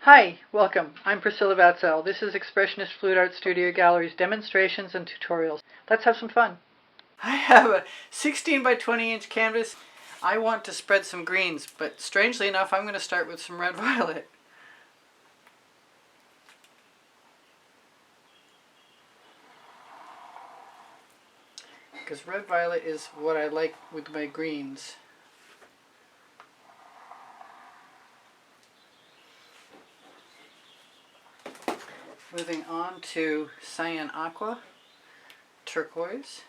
Hi, welcome. I'm Priscilla Batzel. This is Expressionist Fluid Art Studio Gallery's demonstrations and tutorials. Let's have some fun. I have a 16 by 20 inch canvas. I want to spread some greens, but strangely enough, I'm going to start with some red violet. Because red violet is what I like with my greens. Moving on to cyan aqua, turquoise,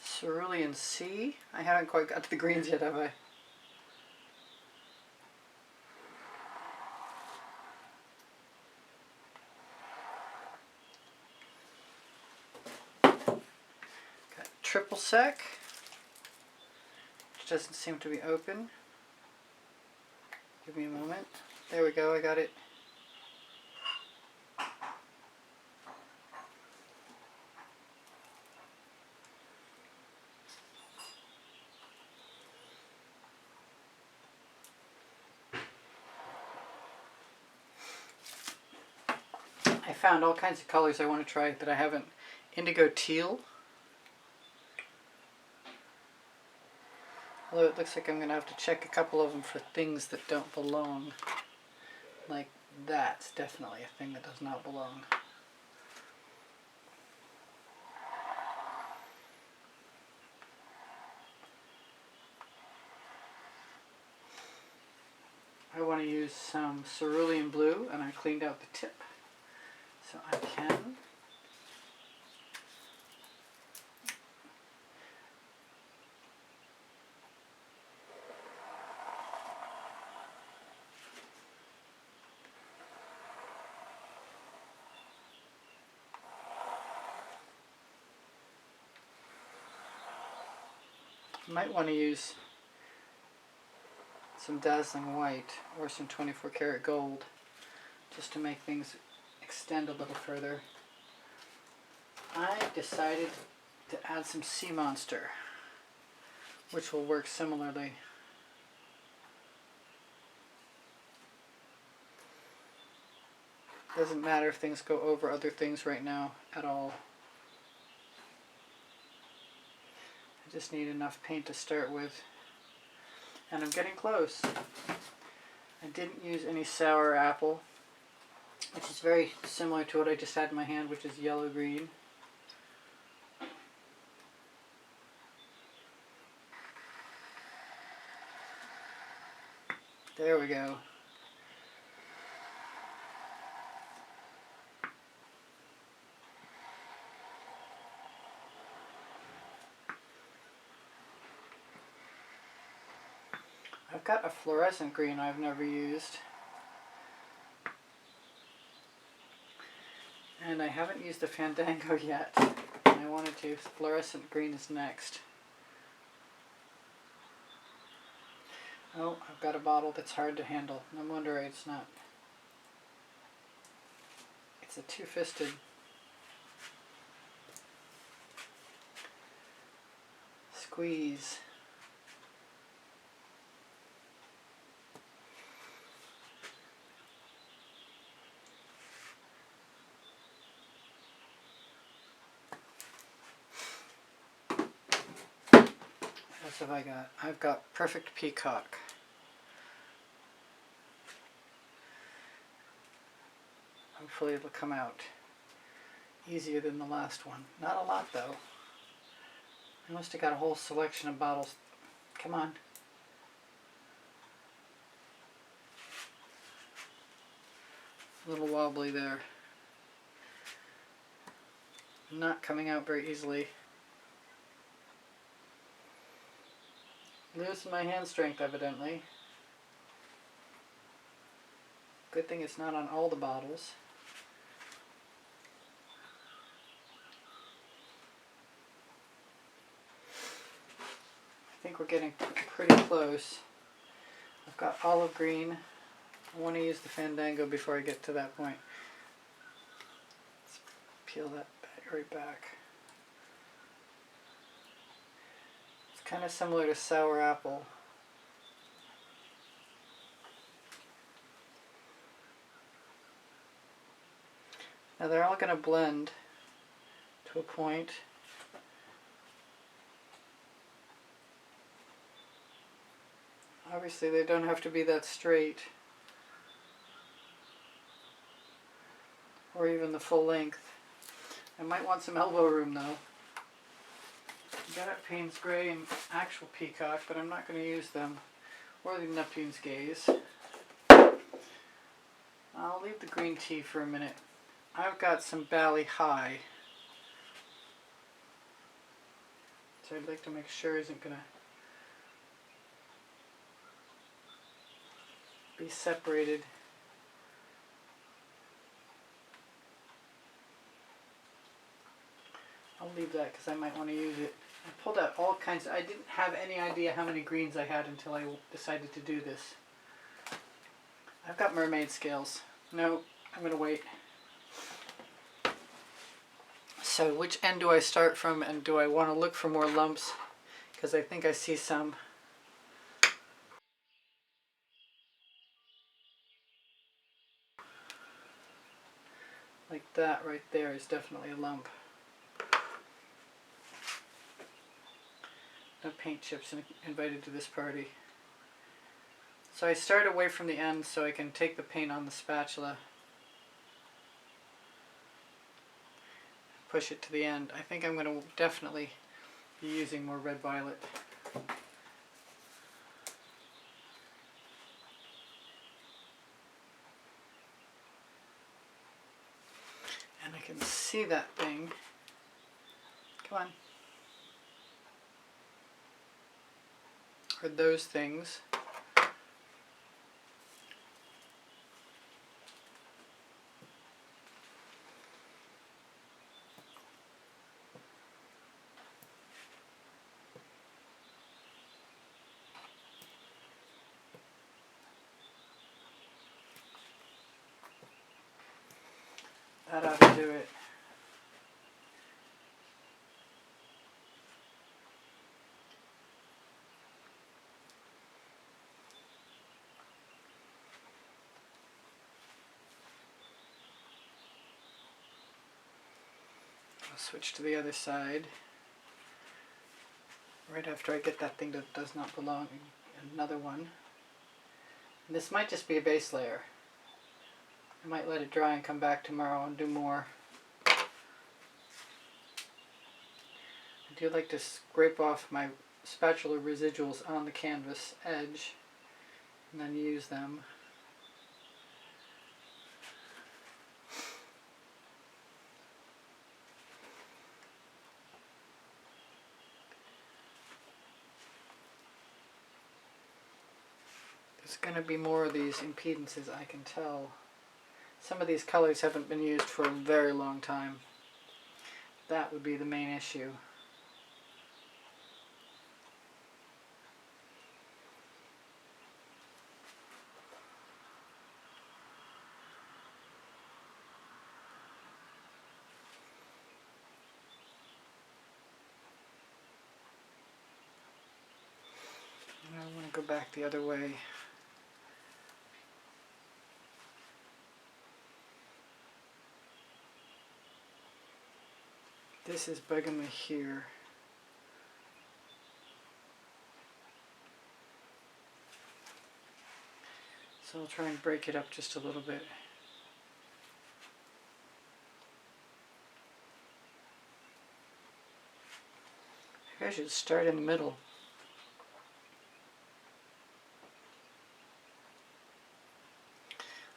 cerulean C. I haven't quite got to the greens yet, have I? Got triple sec, which doesn't seem to be open. Give me a moment. There we go, I got it. I found all kinds of colors I want to try that I haven't. Indigo teal. Although it looks like I'm going to have to check a couple of them for things that don't belong. Like that's definitely a thing that does not belong. I want to use some cerulean blue, and I cleaned out the tip. So I can might want to use some dazzling white or some 24 karat gold just to make things extend a little further. I decided to add some sea monster, which will work similarly. Doesn't matter if things go over other things right now at all. I just need enough paint to start with. And I'm getting close. I didn't use any sour apple, which is very similar to what I just had in my hand, which is yellow-green. There we go. I've got a fluorescent green I've never used. And I haven't used the Fandango yet. I wanted to. Fluorescent green is next. Oh, I've got a bottle that's hard to handle. No wonder it's not. It's a two-fisted. Squeeze. What have I got? I've got Perfect Peacock. Hopefully it'll come out easier than the last one. Not a lot though. I must have got a whole selection of bottles. Come on. A little wobbly there. Not coming out very easily. Losing my hand strength evidently. Good thing it's not on all the bottles. I think we're getting pretty close. I've got olive green. I want to use the Fandango before I get to that point. It's peel that right back. It's kind of similar to sour apple. Now they're all going to blend to a point. Obviously they don't have to be that straight, or even the full length. I might want some elbow room though. I got up Payne's Gray and actual Peacock, but I'm not going to use them, or the Neptune's Gaze. I'll leave the green tea for a minute. I've got some Bali High, so I'd like to make sure isn't going to be separated. I'll leave that because I might want to use it. I pulled out all kinds. I didn't have any idea how many greens I had until I decided to do this. I've got mermaid scales. No, I'm going to wait. So which end do I start from, and do I want to look for more lumps? Because I think I see some. Like that right there is definitely a lump. No paint chips invited to this party. So I start away from the end so I can take the paint on the spatula. Push it to the end. I think I'm going to definitely be using more red violet. And I can see that thing. Come on. Or those things. That ought to do it. I'll switch to the other side. Right after I get that thing that does not belong, another one. And this might just be a base layer. I might let it dry and come back tomorrow and do more. I do like to scrape off my spatula residuals on the canvas edge and then use them. There's going to be more of these impedances, I can tell. Some of these colors haven't been used for a very long time. That would be the main issue. And I want to go back the other way. This is bugging me here. So I'll try and break it up just a little bit. Maybe I should start in the middle.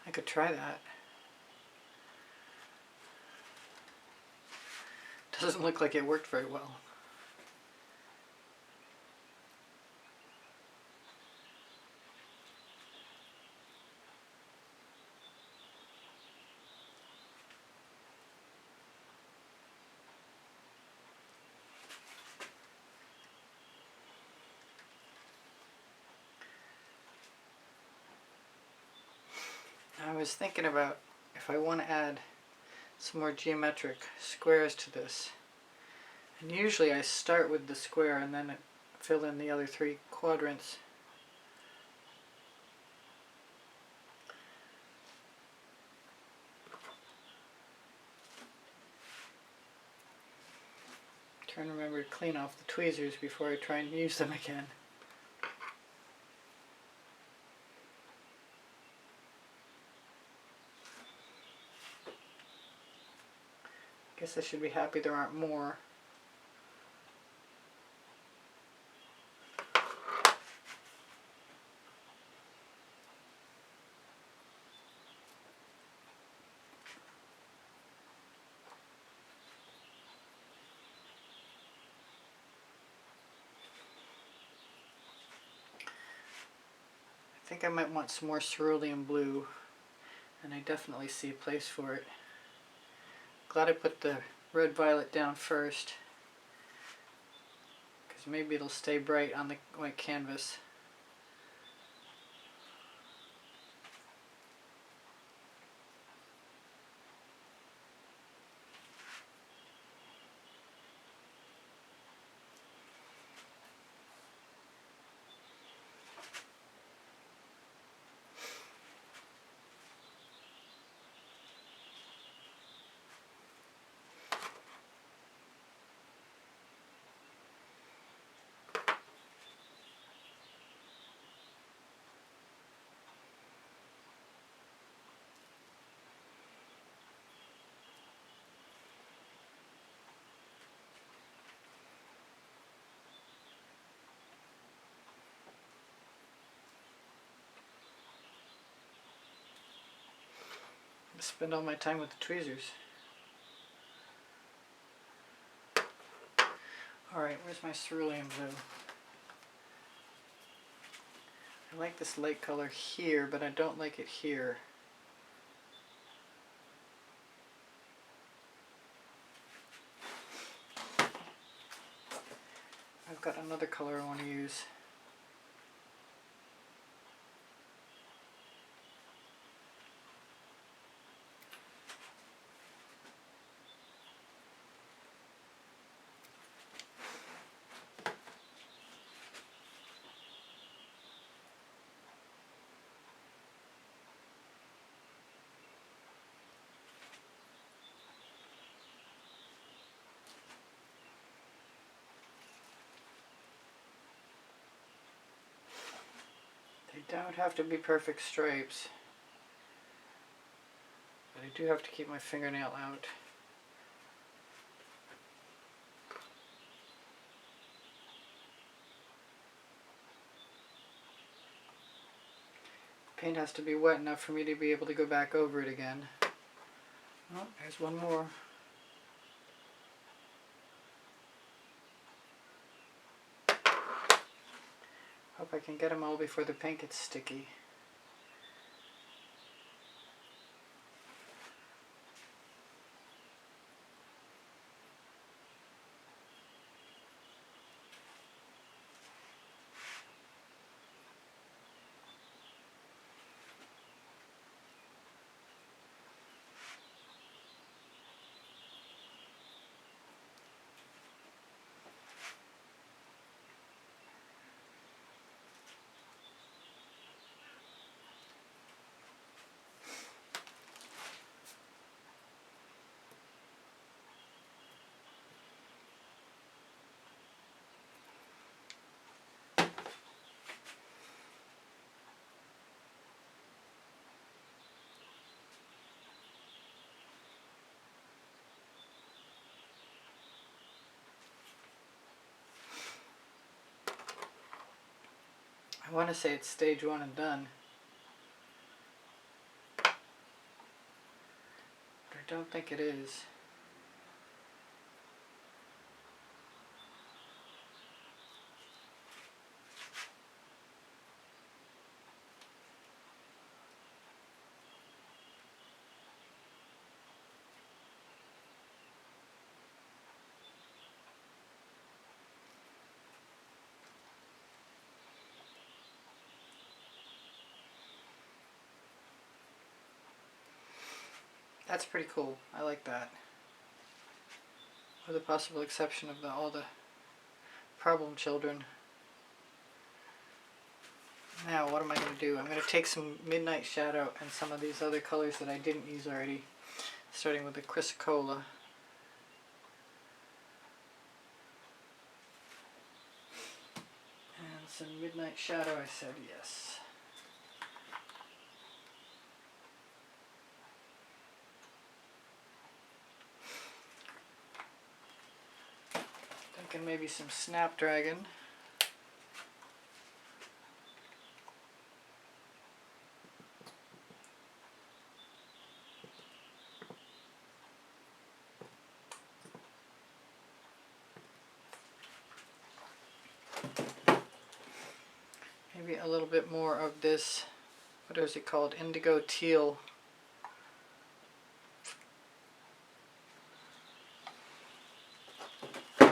I could try that. Doesn't look like it worked very well. I was thinking about if I want to add some more geometric squares to this. And usually I start with the square and then fill in the other 3 quadrants. Trying to remember to clean off the tweezers before I try and use them again. I guess I should be happy there aren't more. I think I might want some more cerulean blue, and I definitely see a place for it. Glad I put the red violet down first, because maybe it'll stay bright on the white canvas. I spend all my time with the tweezers. Alright, where's my cerulean blue? I like this light color here, but I don't like it here. I've got another color I want to use. They don't have to be perfect stripes, but I do have to keep my fingernail out. Paint has to be wet enough for me to be able to go back over it again. Oh, there's one more. Hope I can get them all before the paint gets sticky. I want to say it's stage 1 and done, but I don't think it is. That's pretty cool. I like that. With the possible exception of all the problem children. Now what am I going to do? I'm going to take some Midnight Shadow and some of these other colors that I didn't use already, starting with the Chrysocola. And some Midnight Shadow, I said yes. Thinking maybe some Snapdragon. Maybe a little bit more of this, what is it called? Indigo Teal. And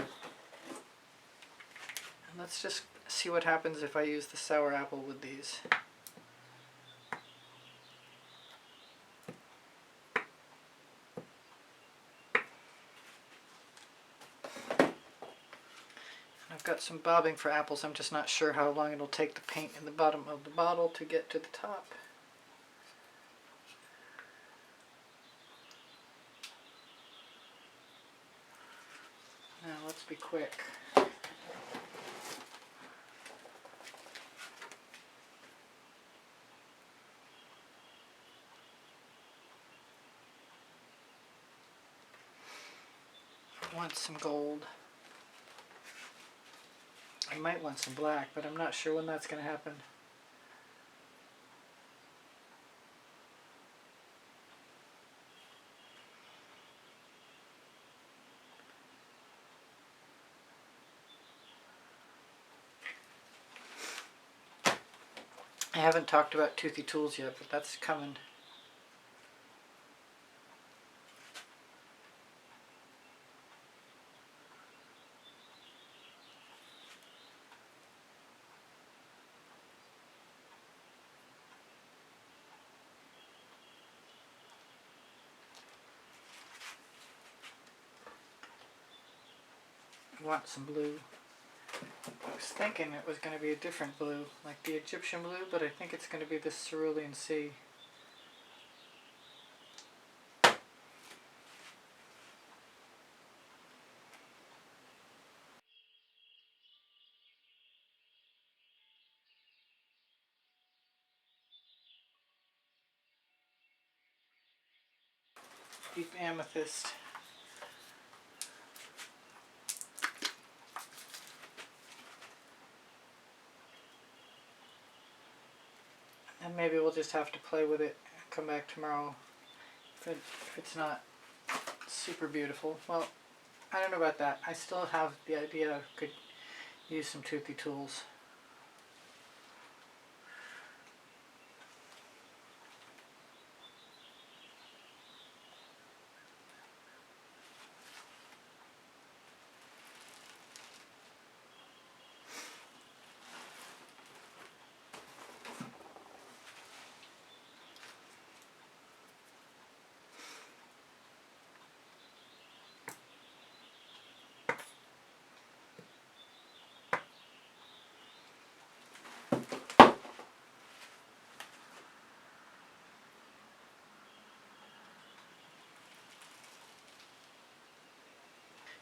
let's just see what happens if I use the sour apple with these. I've got some bobbing for apples. I'm just not sure how long it'll take the paint in the bottom of the bottle to get to the top. Now let's be quick. I want some gold. I might want some black, but I'm not sure when that's going to happen. I haven't talked about toothy tools yet, but that's coming. I want some blue. I was thinking it was going to be a different blue, like the Egyptian blue, but I think it's going to be this Cerulean Sea. Deep Amethyst. And maybe we'll just have to play with it and come back tomorrow if it's not super beautiful. Well, I don't know about that. I still have the idea I could use some toothy tools.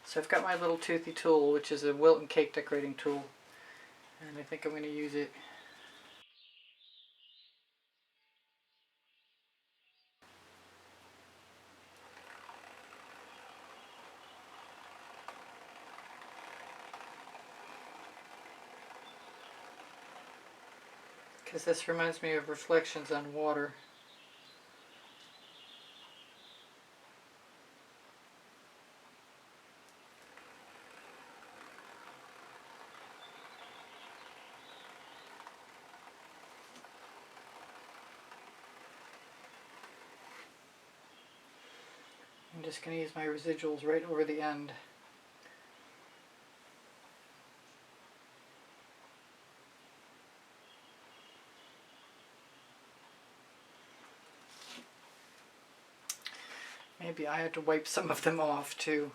So I've got my little toothy tool, which is a Wilton cake decorating tool, and I think I'm going to use it. Because this reminds me of reflections on water. I'm just going to use my residuals right over the end. Maybe I had to wipe some of them off too.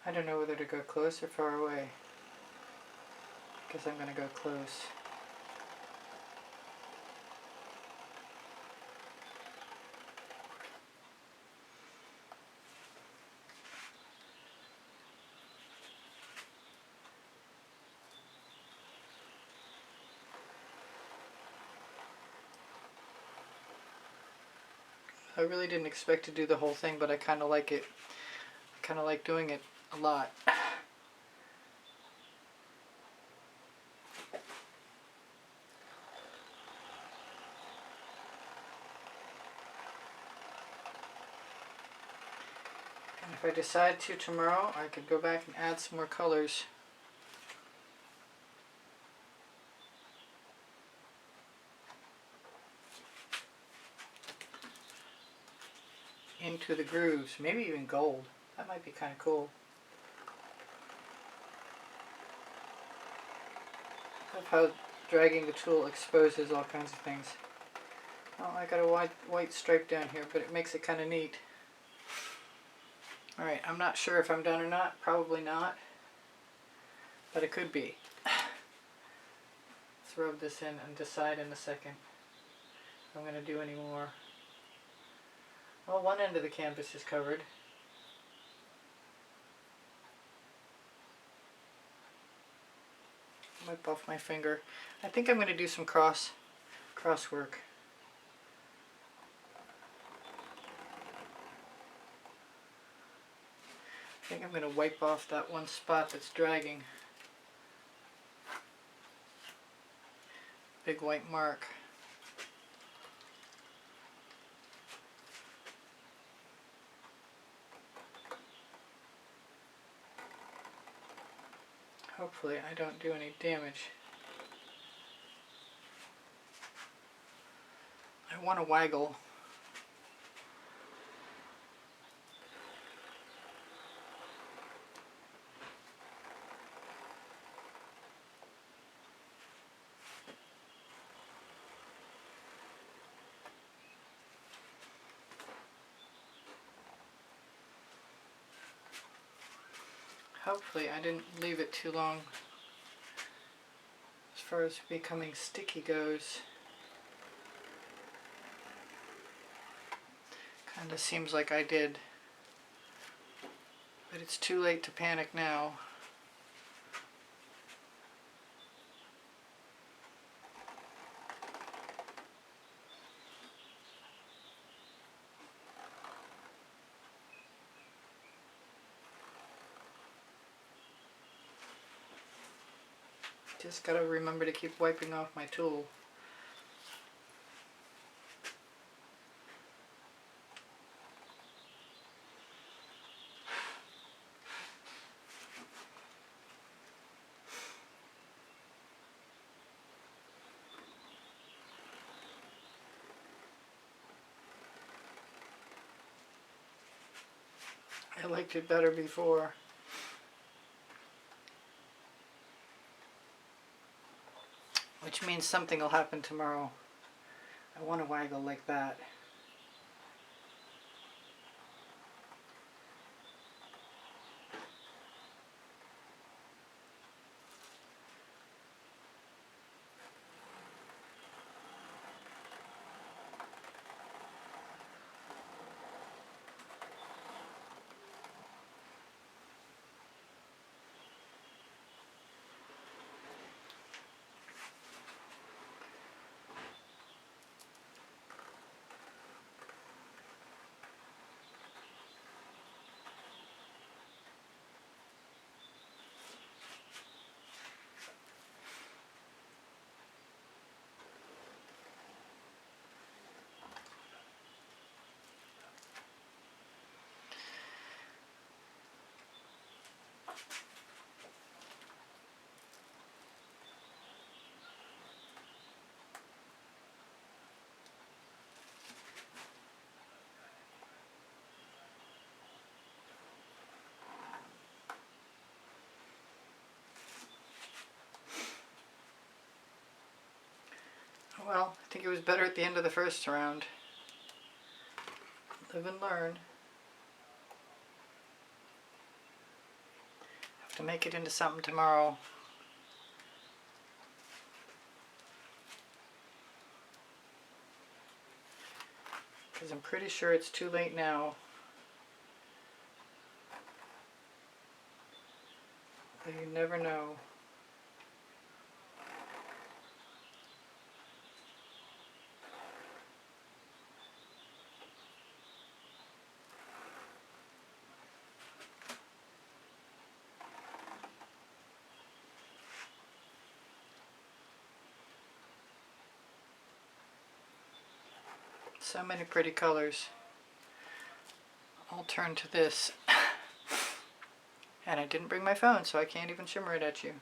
I don't know whether to go close or far away. I guess I'm going to go close. I really didn't expect to do the whole thing, but I kind of like it. I kind of like doing it a lot. And if I decide to tomorrow, I could go back and add some more colors. Into the grooves, maybe even gold. That might be kind of cool. I love how dragging the tool exposes all kinds of things. Oh, I got a white stripe down here, but it makes it kind of neat. Alright, I'm not sure if I'm done or not. Probably not. But it could be. Let's rub this in and decide in a second if I'm going to do any more. Well, one end of the canvas is covered. Wipe off my finger. I think I'm going to do some cross work. I think I'm going to wipe off that one spot that's dragging. Big white mark. Hopefully I don't do any damage. I want to waggle. Hopefully I didn't leave it too long as far as becoming sticky goes. Kind of seems like I did, but it's too late to panic now. Just gotta remember to keep wiping off my tool. I liked it better before. Which means something will happen tomorrow. I want to waggle like that. well, I think it was better at the end of the first round. Live and learn. Have to make it into something tomorrow. Because I'm pretty sure it's too late now. But you never know. So many pretty colors. I'll turn to this. And I didn't bring my phone, so I can't even shimmer it at you.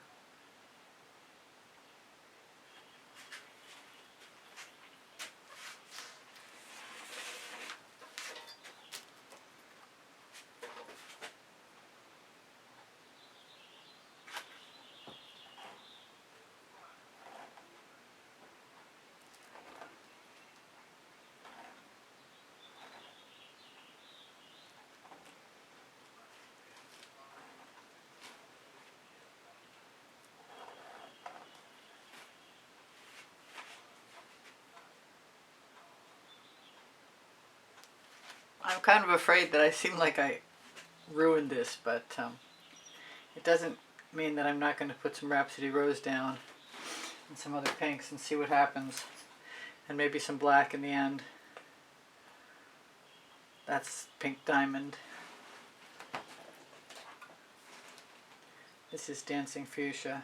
I'm kind of afraid that I seem like I ruined this, but it doesn't mean that I'm not going to put some Rhapsody Rose down and some other pinks and see what happens, and maybe some black in the end. That's Pink Diamond. This is Dancing Fuchsia.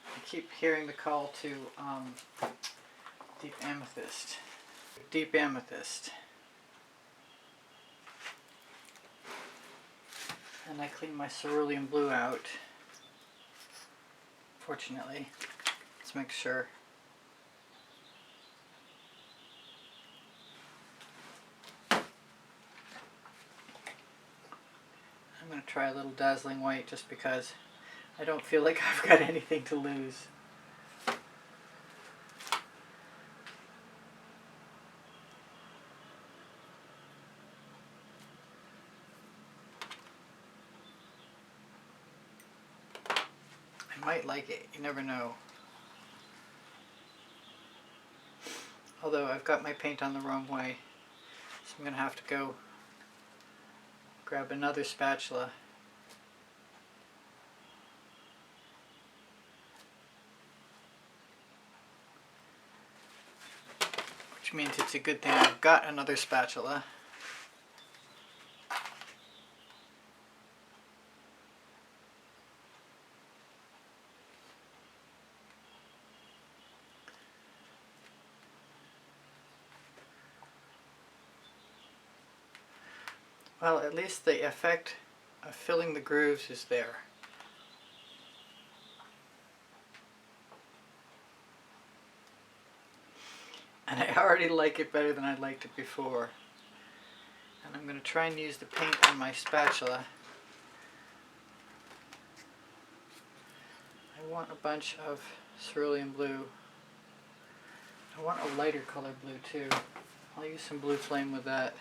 I keep hearing the call to Deep Amethyst. Deep Amethyst. And I cleaned my cerulean blue out, fortunately. Let's make sure. I'm going to try a little dazzling white just because I don't feel like I've got anything to lose. I might like it, you never know. Although I've got my paint on the wrong way, so I'm going to have to go grab another spatula. Which means it's a good thing I've got another spatula. Well, at least the effect of filling the grooves is there. And I already like it better than I liked it before. And I'm going to try and use the paint on my spatula. I want a bunch of cerulean blue. I want a lighter color blue too. I'll use some blue flame with that.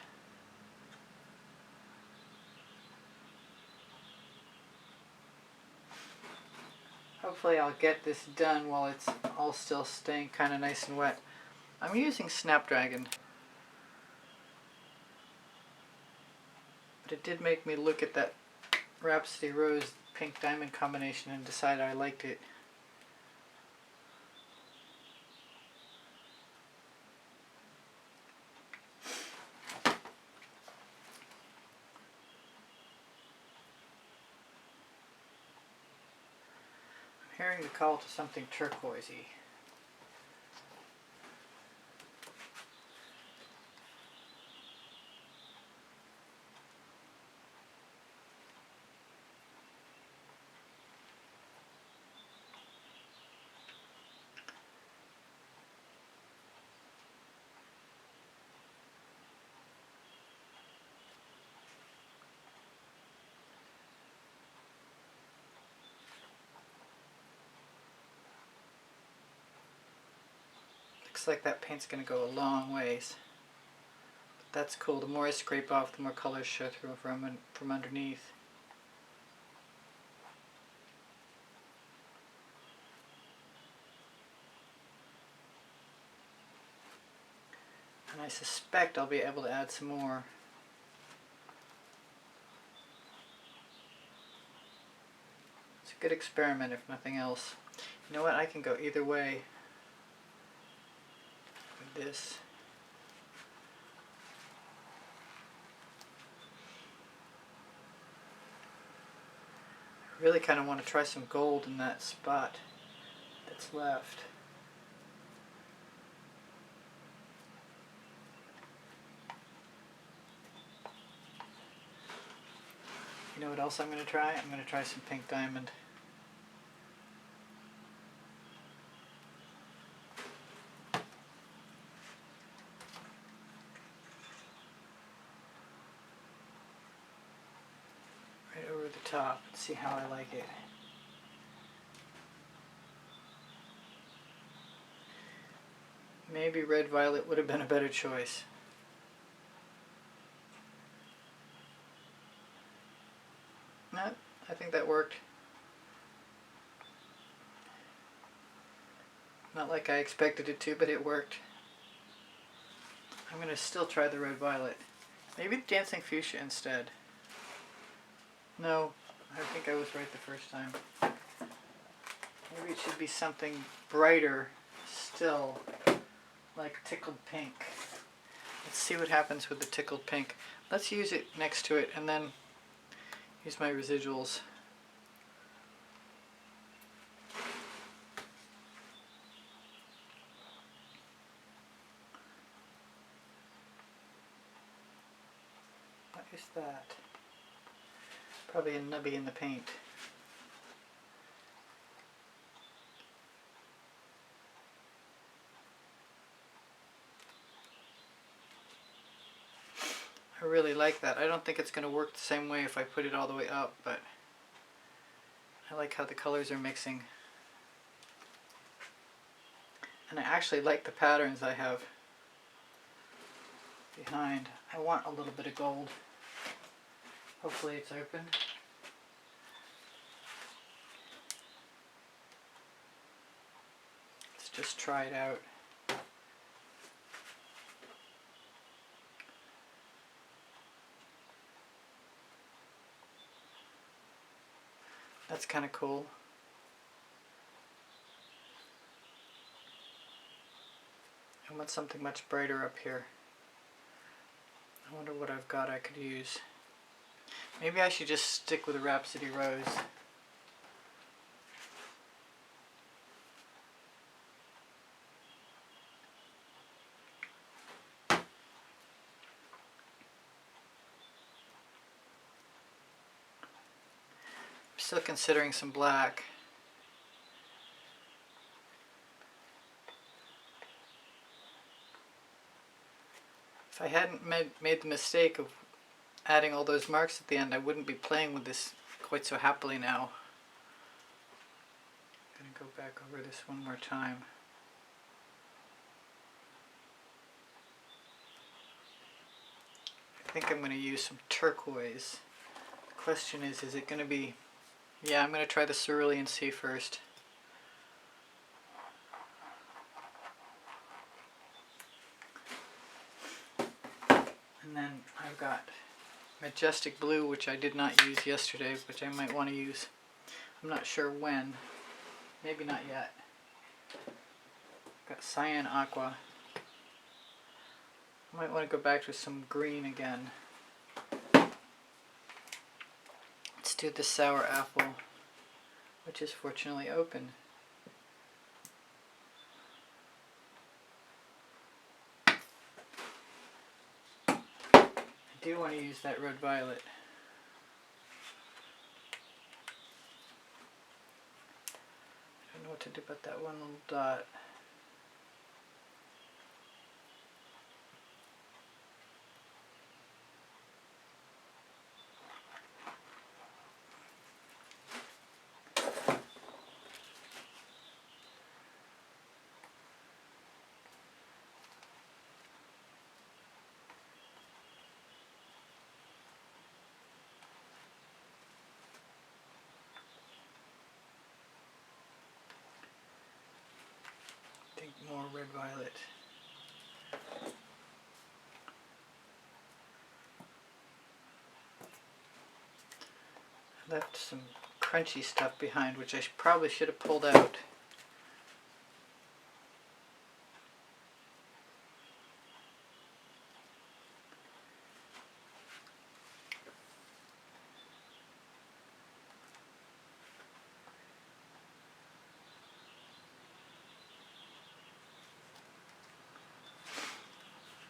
Hopefully I'll get this done while it's all still staying kind of nice and wet. I'm using Snapdragon, but it did make me look at that Rhapsody Rose Pink Diamond combination and decide I liked it. I'm hearing the call to something turquoisey. Looks like that paint's going to go a long ways. But that's cool. The more I scrape off, the more colors show through from underneath. And I suspect I'll be able to add some more. It's a good experiment if nothing else. You know what? I can go either way with this. I really kind of want to try some gold in that spot that's left. You know what else I'm going to try? I'm going to try some pink diamond. Right over the top. Let's see how I like it. Maybe red violet would have been a better choice. No, I think that worked. Not like I expected it to, but it worked. I'm going to still try the red violet. Maybe the dancing fuchsia instead. No, I think I was right the first time. Maybe it should be something brighter still, like tickled pink. Let's see what happens with the tickled pink. Let's use it next to it and then use my residuals. What is that? Probably a nubby in the paint. I really like that. I don't think it's going to work the same way if I put it all the way up, but I like how the colors are mixing. And I actually like the patterns I have behind. I want a little bit of gold. Hopefully it's open. Let's just try it out. That's kind of cool. I want something much brighter up here. I wonder what I've got I could use. Maybe I should just stick with a Rhapsody Rose. I'm still considering some black. If I hadn't made the mistake of adding all those marks at the end, I wouldn't be playing with this quite so happily now. I'm going to go back over this one more time. I think I'm going to use some turquoise. The question is it going to be... Yeah, I'm going to try the Cerulean C first. And then I've got Majestic Blue, which I did not use yesterday, which I might want to use. I'm not sure when. Maybe not yet. I've got Cyan Aqua. I might want to go back to some green again. Let's do the Sour Apple, which is fortunately open. I do want to use that red violet. I don't know what to do about that one little dot. more red violet. I left some crunchy stuff behind, which I probably should have pulled out.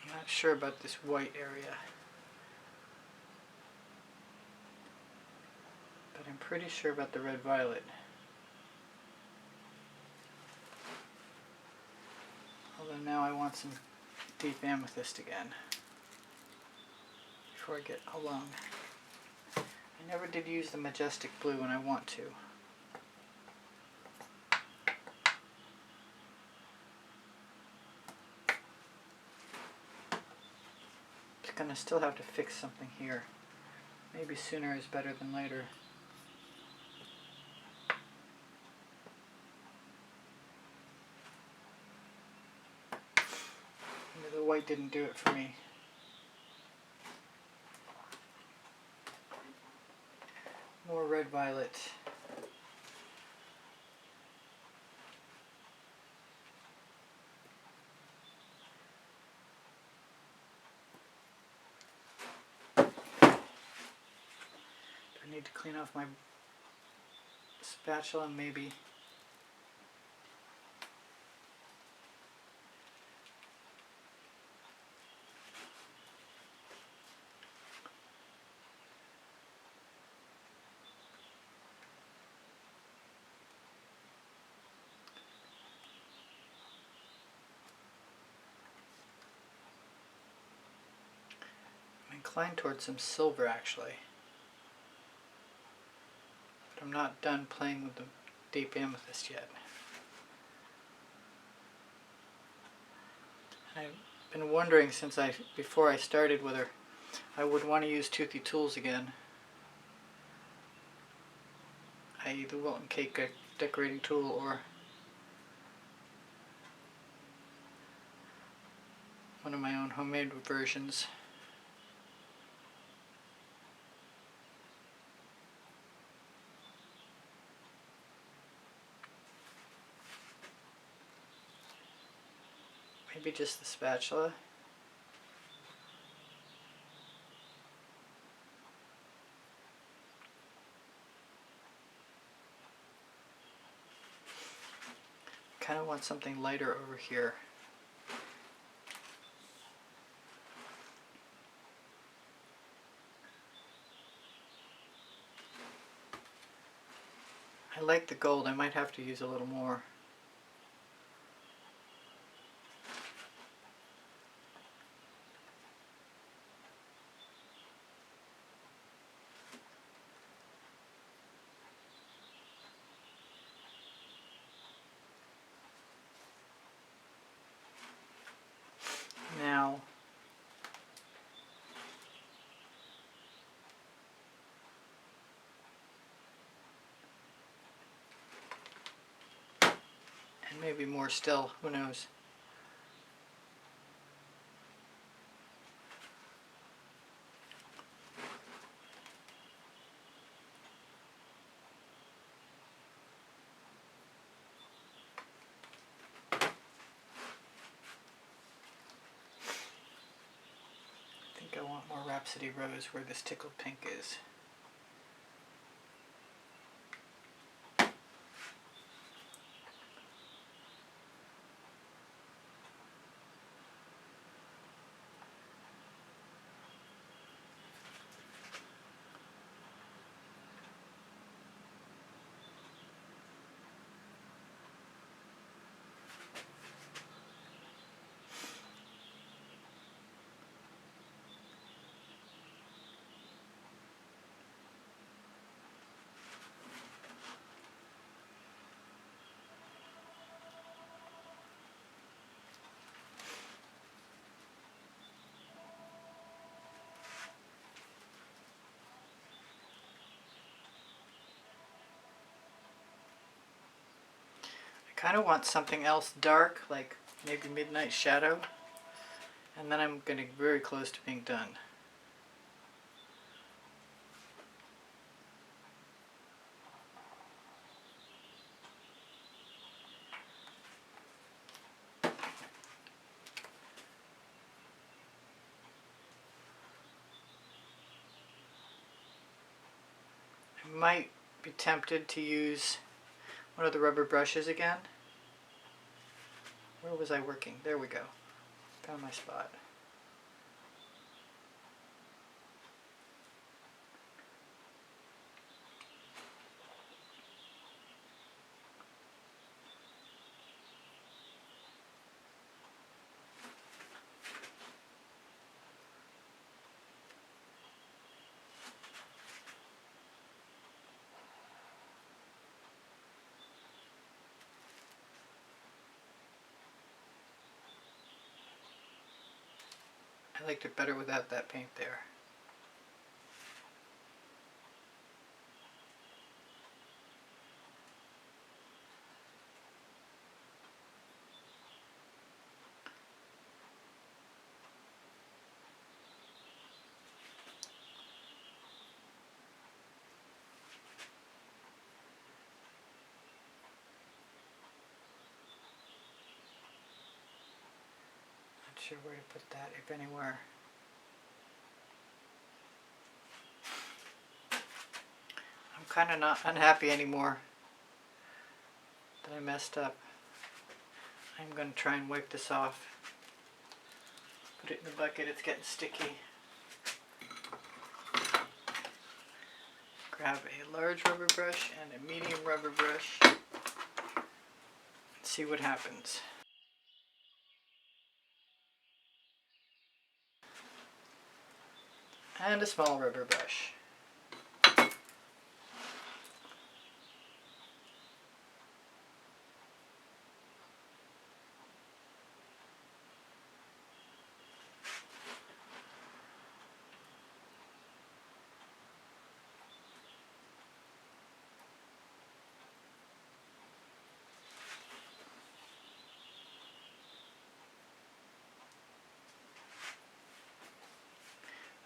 I'm not sure about this white area, but I'm pretty sure about the red violet. Although now I want some deep amethyst again before I get alone. I never did use the majestic blue when I want to. Just gonna still have to fix something here. Maybe sooner is better than later. The white didn't do it for me. More red violet. Do I need to clean off my spatula? Maybe. Inclined towards some silver actually, but I'm not done playing with the deep amethyst yet. I've been wondering before I started whether I would want to use toothy tools again, i.e. the Wilton Cake decorating tool or one of my own homemade versions. Maybe just the spatula. Kind of want something lighter over here. I like the gold. I might have to use a little more. Now, and maybe more still, who knows. I want more Rhapsody Rose where this tickled pink is. I kind of want something else dark, like maybe Midnight Shadow, and then I'm getting very close to being done. I might be tempted to use one of the rubber brushes again. Where was I working? There we go. Found my spot. I liked it better without that paint there. Not sure where to put that, if anywhere. I'm kind of not unhappy anymore that I messed up. I'm going to try and wipe this off. Put it in the bucket, it's getting sticky. Grab a large rubber brush and a medium rubber brush. See what happens. And a small rubber brush.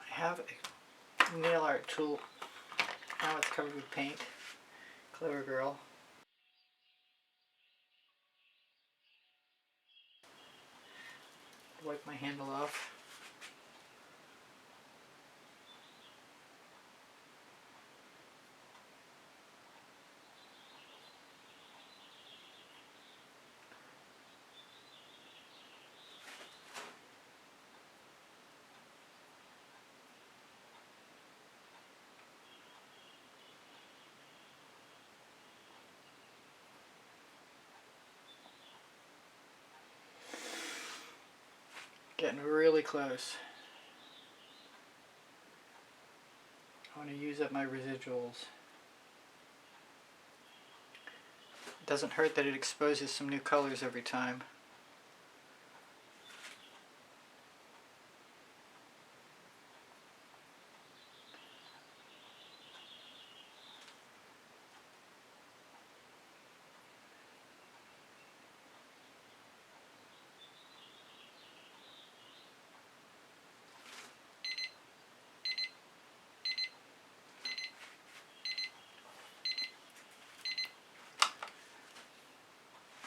I have a nail art tool. Now it's covered with paint. Clever girl. Wipe my handle off. Getting really close. I want to use up my residuals. It doesn't hurt that it exposes some new colors every time.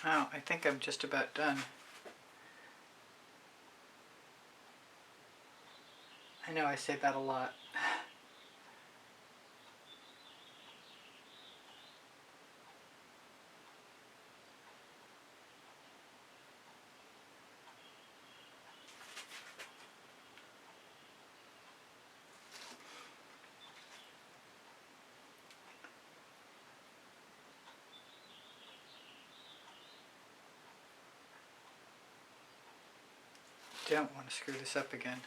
Wow, I think I'm just about done. I know I say that a lot. Don't want to screw this up again.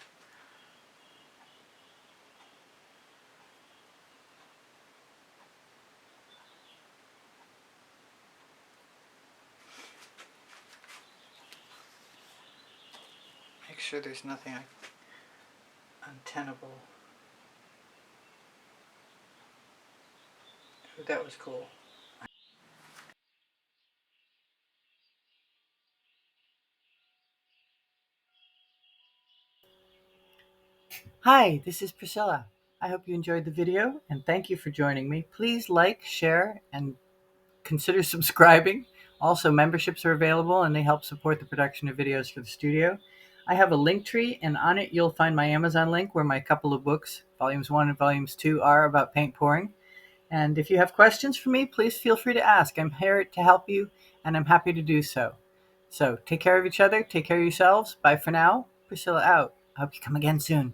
Make sure there's nothing untenable. Ooh, that was cool. Hi, this is Priscilla. I hope you enjoyed the video and thank you for joining me. Please like, share, and consider subscribing. Also, memberships are available and they help support the production of videos for the studio. I have a link tree, and on it you'll find my Amazon link where my couple of books, volumes 1 and volumes 2, are about paint pouring. And if you have questions for me, please feel free to ask. I'm here to help you, and I'm happy to do so. So take care of each other, take care of yourselves. Bye for now. Priscilla out. I hope you come again soon.